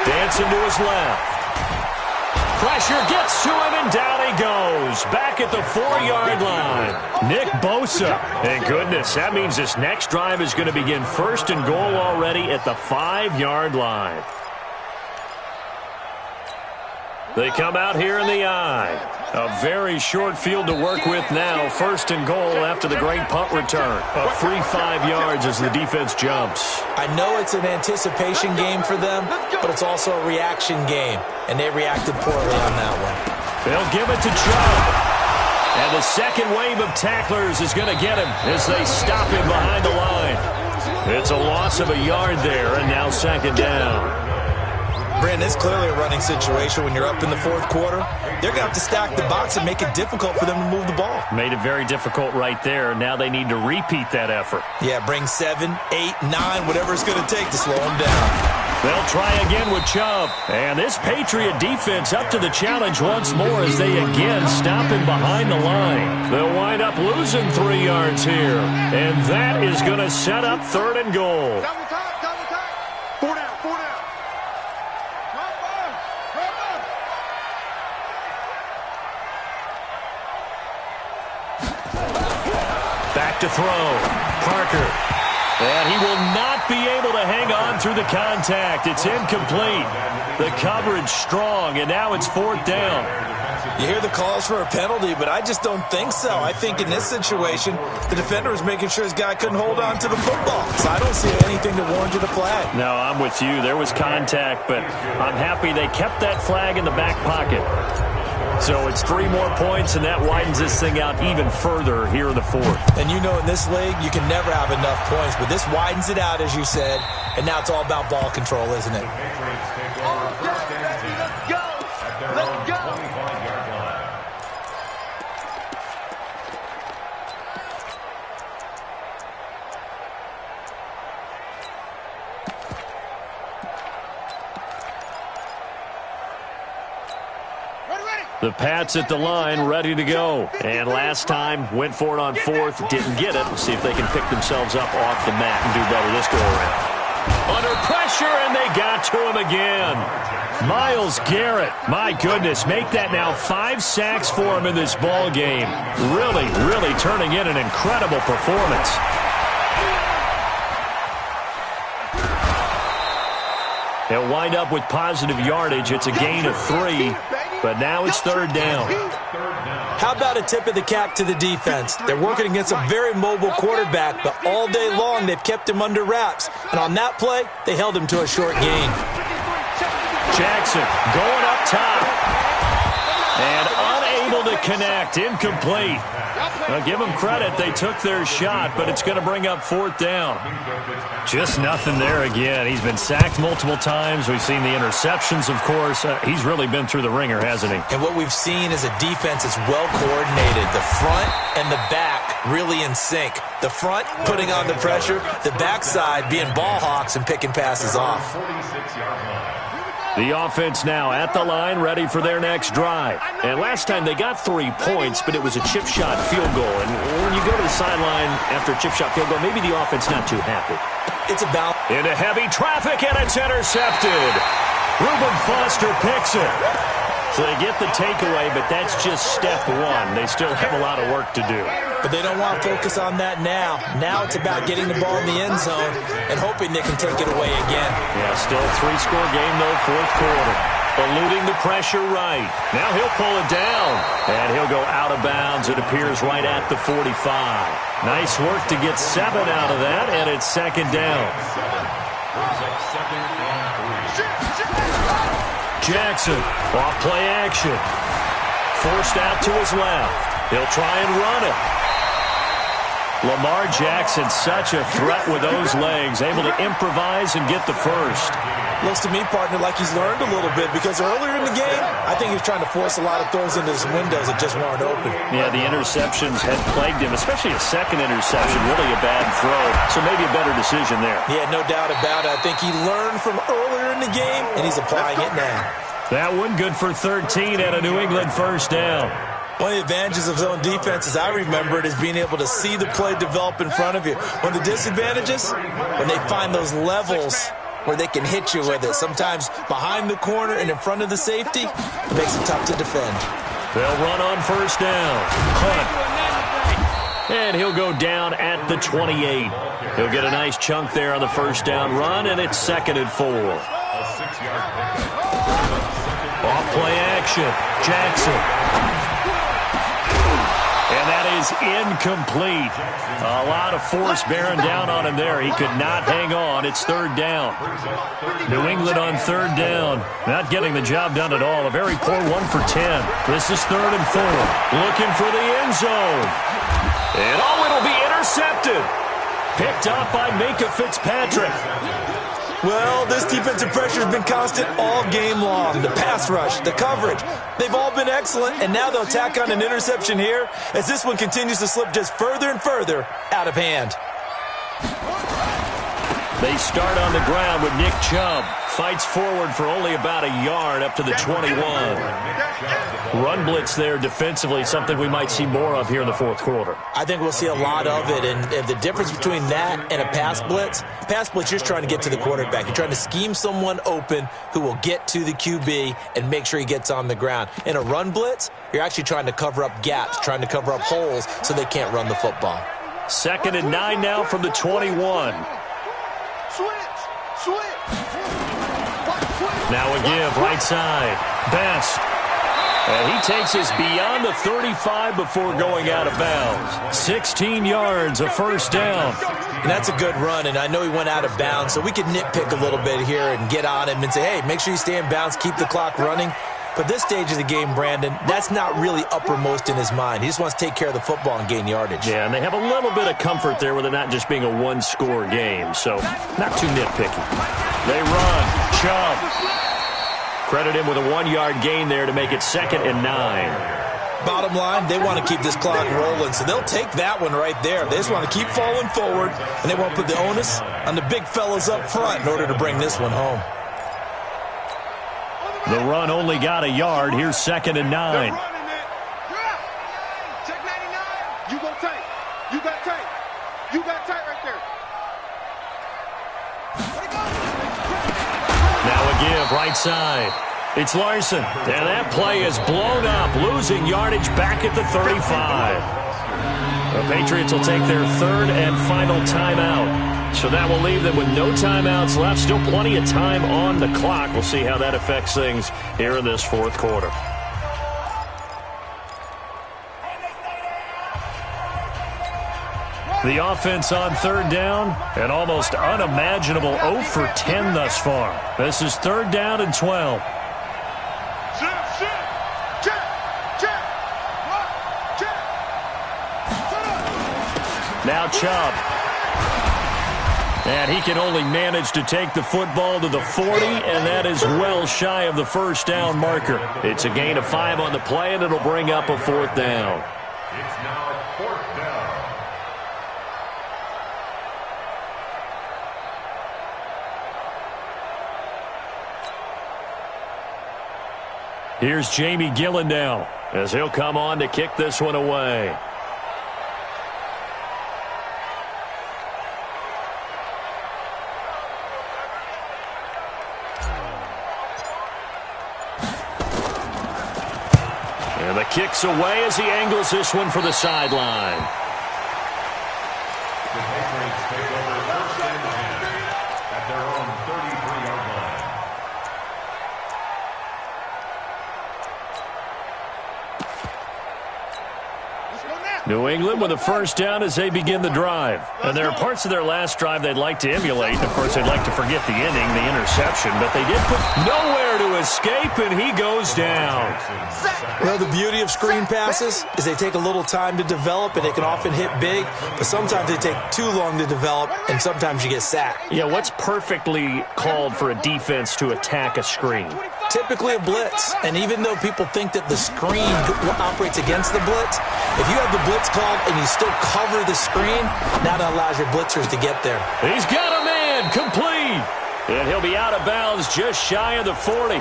Dancing to his left. Pressure gets to him, and down he goes. Back at the 4-yard line. Nick Bosa. And goodness, that means this next drive is going to begin 1st and goal already at the 5-yard line. They come out here in the eye. A very short field to work with now. 1st and goal after the great punt return. A free 5 yards as the defense jumps. I know it's an anticipation game for them, but it's also a reaction game, and they reacted poorly on that one. They'll give it to Chubb. And the second wave of tacklers is going to get him as they stop him behind the line. It's a loss of a yard there, and now 2nd down. Brandon, it's clearly a running situation when you're up in the 4th quarter. They're going to have to stack the box and make it difficult for them to move the ball. Made it very difficult right there. Now they need to repeat that effort. Yeah, bring 7, 8, 9, whatever it's going to take to slow them down. They'll try again with Chubb. And this Patriot defense up to the challenge once more as they again stop him behind the line. They'll wind up losing 3 yards here. And that is going to set up 3rd and goal. Double time, double time. 4 down, 4 down. Back to throw. Parker. And he will not be able to hang on through the contact. It's incomplete. The coverage strong, and now it's 4th down. You hear the calls for a penalty, but I just don't think so. I think in this situation, the defender was making sure his guy couldn't hold on to the football. So I don't see anything to warrant a flag. No, I'm with you. There was contact, but I'm happy they kept that flag in the back pocket. So it's 3 more points, and that widens this thing out even further here in the 4th. And you know in this league, you can never have enough points, but this widens it out, as you said, and now it's all about ball control, isn't it? Let's go. Let's go. The Pats at the line, ready to go. And last time, went for it on 4th, didn't get it. We'll see if they can pick themselves up off the mat and do better this go-around. Under pressure, and they got to him again. Myles Garrett, my goodness, make that now 5 sacks for him in this ball game. Really, really turning in an incredible performance. He'll wind up with positive yardage. It's a gain of 3. But now it's 3rd down. How about a tip of the cap to the defense? They're working against a very mobile quarterback, but all day long they've kept him under wraps. And on that play, they held him to a short gain. Jackson going up top. And unable to connect. Incomplete. Well, give them credit. They took their shot, but it's going to bring up 4th down. Just nothing there again. He's been sacked multiple times. We've seen the interceptions, of course. He's really been through the ringer, hasn't he? And what we've seen is a defense that's well coordinated. The front and the back really in sync. The front putting on the pressure, the backside being ball hawks and picking passes off. The offense now at the line, ready for their next drive. And last time they got 3 points, but it was a chip shot field goal. And when you go to the sideline after a chip shot field goal, maybe the offense not too happy. It's about into heavy traffic, and it's intercepted. Reuben Foster picks it. So they get the takeaway, but that's just step 1. They still have a lot of work to do. But they don't want to focus on that now. Now it's about getting the ball in the end zone and hoping they can take it away again. Yeah, still a 3-score game, though, 4th quarter. Eluding the pressure right. Now he'll pull it down. And he'll go out of bounds. It appears right at the 45. Nice work to get 7 out of that, and it's 2nd down. Jackson, off play action. Forced out to his left. He'll try and run it. Lamar Jackson, such a threat with those legs, able to improvise and get the first. Looks to me, partner, like he's learned a little bit because earlier in the game, I think he was trying to force a lot of throws into his windows that just weren't open. Yeah, the interceptions had plagued him, especially a second interception, really a bad throw. So maybe a better decision there. Yeah, no doubt about it. I think he learned from earlier in the game, and he's applying it now. That one good for 13 and a New England 1st down. One of the advantages of zone defense, as I remember it, is being able to see the play develop in front of you. One of the disadvantages, when they find those levels where they can hit you with it, sometimes behind the corner and in front of the safety, it makes it tough to defend. They'll run on 1st down. Hunt. And he'll go down at the 28. He'll get a nice chunk there on the 1st down run, and it's 2nd and 4. Off play action. Jackson. And that is incomplete. A lot of force bearing down on him there. He could not hang on. It's 3rd down. New England on 3rd down. Not getting the job done at all. A very poor 1 for 10. This is 3rd and 4. Looking for the end zone. And it'll be intercepted. Picked up by Minka Fitzpatrick. Well, this defensive pressure has been constant all game long. The pass rush, the coverage, they've all been excellent, and now they'll tack on an interception here as this one continues to slip just further and further out of hand. They start on the ground with Nick Chubb. fights forward for only about a yard up to the 21. Run blitz there defensively, something we might see more of here in the fourth quarter. I think we'll see a lot of it, and the difference between that and a pass blitz, you're just trying to get to the quarterback. You're trying to scheme someone open who will get to the QB and make sure he gets on the ground. In a run blitz, you're actually trying to cover up gaps, trying to cover up holes so they can't run the football. 2nd and 9 now from the 21. Now a give, right side. Best. And he takes us beyond the 35 before going out of bounds. 16 yards, a first down. And that's a good run, and I know he went out of bounds, so we could nitpick a little bit here and get on him and say, hey, make sure you stay in bounds, keep the clock running. But this stage of the game, Brandon, that's not really uppermost in his mind. He just wants to take care of the football and gain yardage. Yeah, and they have a little bit of comfort there with it not just being a one-score game, so not too nitpicky. They run. Chubb. Credit him with a 1-yard gain there to make it 2nd and 9. Bottom line, they want to keep this clock rolling, so they'll take that one right there. They just want to keep falling forward, and they want to put the onus on the big fellas up front in order to bring this one home. The run only got a yard. Here's 2nd and 9. Check 99. You go tight. You got tight. You got tight right there. Now a give, right side. It's Larson, and that play is blown up, losing yardage back at the 35. The Patriots will take their 3rd and final timeout. So that will leave them with no timeouts left. Still plenty of time on the clock. We'll see how that affects things here in this fourth quarter. The offense on 3rd down, an almost unimaginable 0 for 10 thus far. This is 3rd down and 12. Now Chubb. And he can only manage to take the football to the 40, and that is well shy of the first down marker. It's a gain of 5 on the play, and it'll bring up a 4th down. It's now 4th down. Here's Jamie Gillen now, as he'll come on to kick this one away. And the kick's away as he angles this one for the sideline. The Patriots take over 1st and 10 at their own 33-yard line. New England with a first down as they begin the drive. And there are parts of their last drive they'd like to emulate. Of course, they'd like to forget the inning, the interception. But they did put nowhere to escape, and he goes down. Well, the beauty of screen passes is they take a little time to develop, and they can often hit big. But sometimes they take too long to develop, and sometimes you get sacked. Yeah, what's perfectly called for a defense to attack a screen? Typically a blitz, and even though people think that the screen operates against the blitz, if you have the blitz called and you still cover the screen, that allows your blitzers to get there. He's got a man, complete, and he'll be out of bounds just shy of the 40.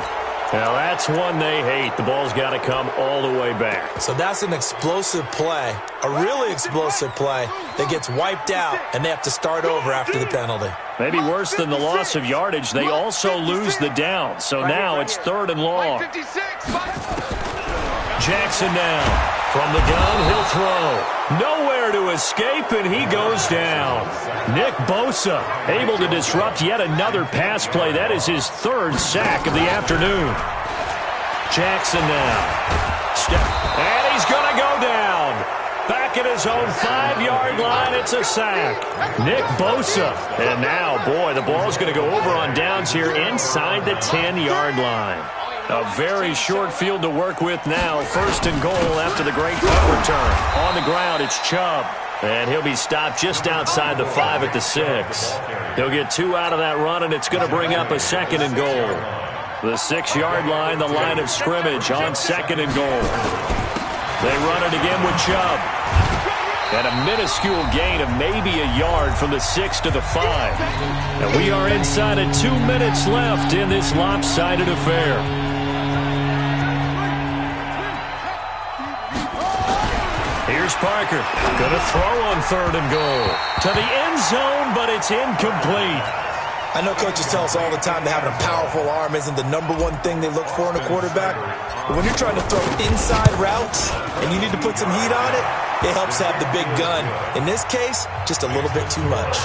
Now that's one they hate. The ball's got to come all the way back. So that's an explosive play, a really explosive play that gets wiped out, and they have to start over after the penalty. Maybe worse than the loss of yardage, they also lose the down. So now it's 3rd and long. Jackson now. From the gun, he'll throw. Nowhere to escape, and he goes down. Nick Bosa able to disrupt yet another pass play. That is his 3rd sack of the afternoon. Jackson now. And he's going to go down. Back at his own 5-yard line, it's a sack. Nick Bosa. And now, boy, the ball's going to go over on downs here inside the 10-yard line. A very short field to work with now. 1st and goal after the great punt return. On the ground, it's Chubb. And he'll be stopped just outside the 5 at the 6. He'll get 2 out of that run, and it's going to bring up a 2nd and goal. The 6-yard line, the line of scrimmage on 2nd and goal. They run it again with Chubb. And a minuscule gain of maybe a yard from the 6 to the 5. And we are inside of 2 minutes left in this lopsided affair. Here's Parker. Going to throw on 3rd and goal. To the end zone, but it's incomplete. I know coaches tell us all the time that having a powerful arm isn't the #1 thing they look for in a quarterback. But when you're trying to throw inside routes and you need to put some heat on it, it helps have the big gun. In this case, just a little bit too much.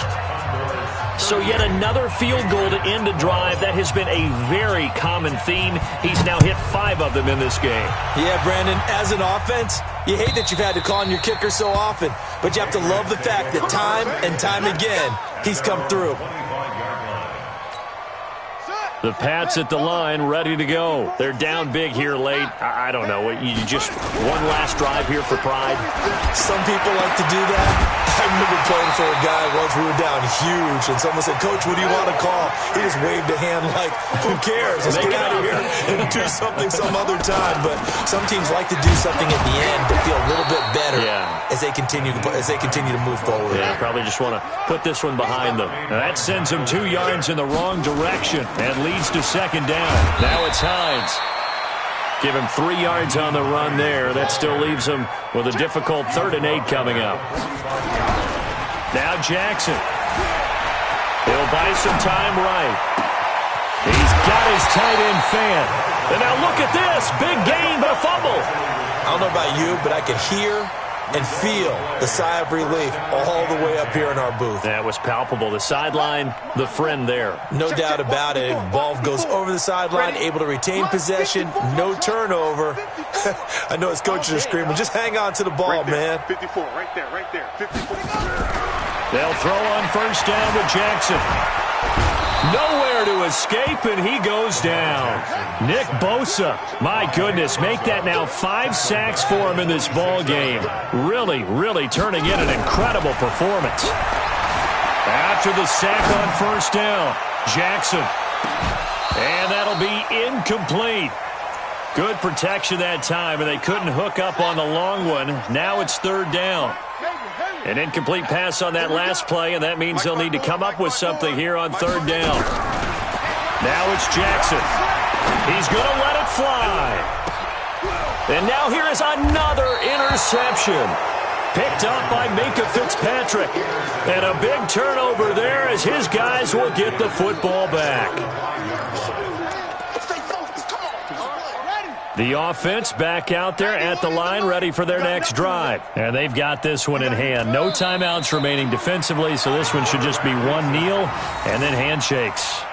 So yet another field goal to end a drive. That has been a very common theme. He's now hit 5 of them in this game. Yeah, Brandon, as an offense, you hate that you've had to call on your kicker so often, but you have to love the fact that time and time again, he's come through. The Pats at the line, ready to go. They're down big here late. I don't know. You just one last drive here for pride? Some people like to do that. I remember playing for a guy once we were down huge, and someone said, "Coach, what do you want to call?" He just waved a hand like, "Who cares? Let's get out of here and do something some other time." But some teams like to do something at the end to feel a little bit better as they continue to move forward. Yeah, probably just want to put this one behind them. Now that sends them 2 yards in the wrong direction and leads to 2nd down. Now it's Hines. Give him 3 yards on the run there. That still leaves him with a difficult 3rd and 8 coming up. Now Jackson. He'll buy some time right. He's got his tight end fan. And now look at this. Big gain, but a fumble. I don't know about you, but I could hear and feel the sigh of relief all the way up here in our booth. That was palpable. The sideline, the friend there. No doubt about it. Ball goes over the sideline, able to retain possession, no turnover. I know his coaches are screaming, just hang on to the ball, man. 54, right there, 54. They'll throw on 1st down with Jackson. Nowhere to escape, and he goes down. Nick Bosa, my goodness, make that now 5 sacks for him in this ball game. Really, really turning in an incredible performance. After the sack on 1st down, Jackson. And that'll be incomplete. Good protection that time, and they couldn't hook up on the long one. Now it's 3rd down. An incomplete pass on that last play, and that means they'll need to come up with something here on 3rd down. Now it's Jackson. He's going to let it fly. And now here is another interception. Picked up by Minka Fitzpatrick. And a big turnover there as his guys will get the football back. The offense back out there at the line, ready for their next drive. And they've got this one in hand. No timeouts remaining defensively, so this one should just be one kneel and then handshakes.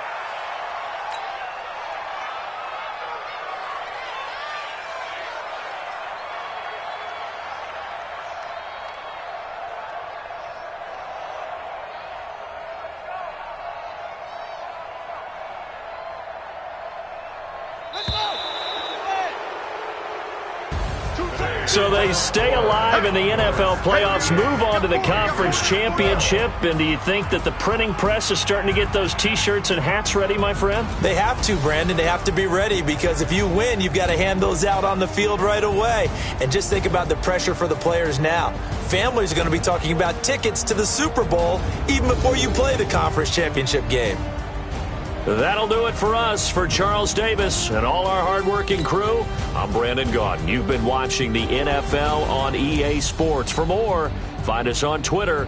So they stay alive in the NFL playoffs, move on to the conference championship. And do you think that the printing press is starting to get those T-shirts and hats ready, my friend? They have to, Brandon. They have to be ready because if you win, you've got to hand those out on the field right away. And just think about the pressure for the players now. Families are going to be talking about tickets to the Super Bowl even before you play the conference championship game. That'll do it for us. For Charles Davis and all our hardworking crew, I'm Brandon Gaudin. You've been watching the NFL on EA Sports. For more, find us on Twitter